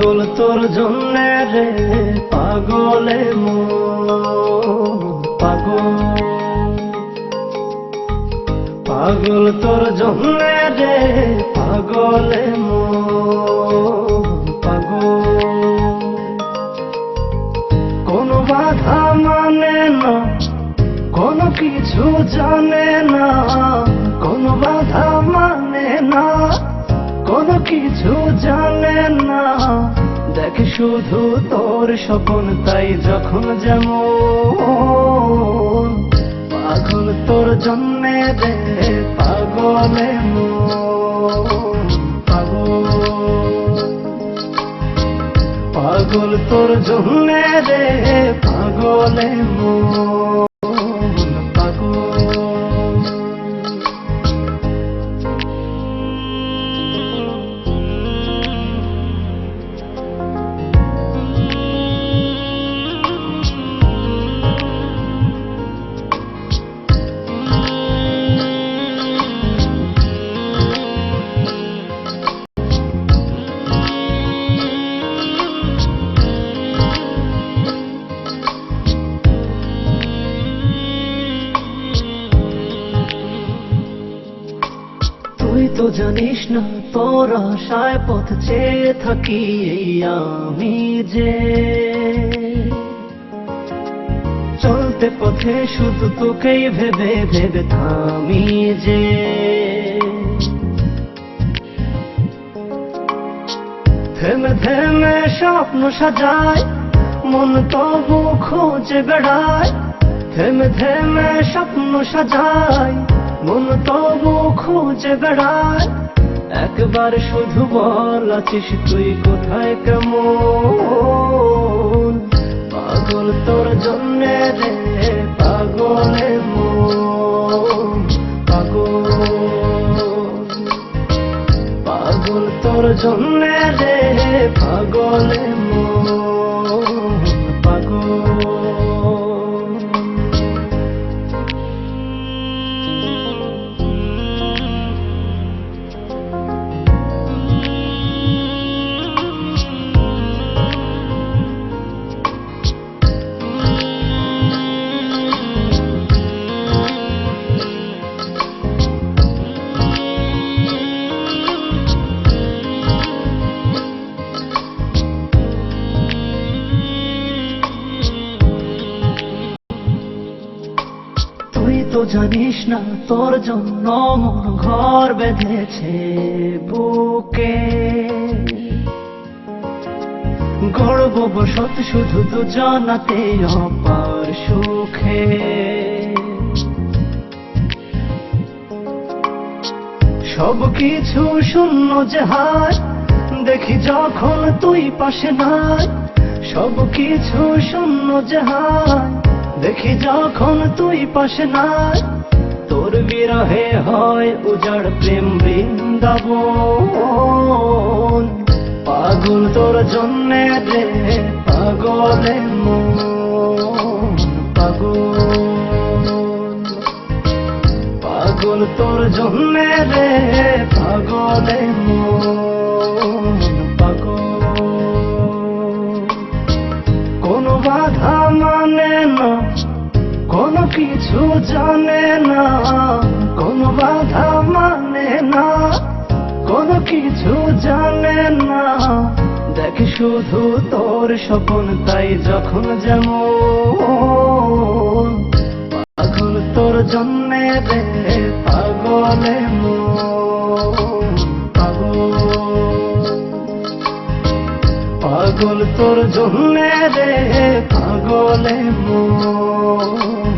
পাগল তোর জন্যে রে পাগলে মন পাগল, পাগল তোর জন্যে রে পাগলে মন পাগল। কোনো বাধা মানে না, কোনো কিছু জানে না, কোনো বাধা মানে না, কোনো কিছু জানে না। দেখ শুধু তোর স্বপ্ন তাই যখন যেমন, পাগল তোর জন্যে রে পাগলে মন পাগল, পাগল তোর জন্যে রে পাগলে মন পাগল। তুই তো জানিস না তোর আশায় পথ চেয়ে থাকি এই আমি যে, চলতে পথে শুধু তোকেই ভেবে ভেবে থামি যে। থেমে থেমে স্বপ্ন সাজায় মন তবু খোঁজে বেড়ায়, থেমে থেমে স্বপ্ন সাজায় মন তবু খুঁজে বেড়ায়। একবার শুধু বল আছিস তুই কোথায় কেমন, পাগল তোর জন্যে রে পাগলে মন পাগল, পাগল তোর জন্যে রে পাগলে মন পাগল। তুই তো জানিস না তোর জন্য মন ঘর বেঁধেছে বুকে, গর্ব বসত শুধু দুজনাতে অপার সুখে। সব কিছু শূন্য যে হায় দেখি যখন তুই পাশে নাই, সব কিছু শূন্য যে হায় দেখি যখন তুই পাশে নাই। তোর বিরহে হয় উজাড় প্রেম বৃন্দাবন, পাগল তোর জন্যে রে পাগলে মন পাগল, পাগল তোর জন্যে রে পাগলে মন পাগল। কোনো বাধা মানে না, কোনো কিছু জানে না, কোনো বাধা মানে না, কোনো কিছু জানে না। দেখ শুধু তোর স্বপ্ন তাই যখন যেমন, পাগল তোর জন্যে রে পাগলে মন পাগল, পাগল তোর জন্যে রে পাগলে মন।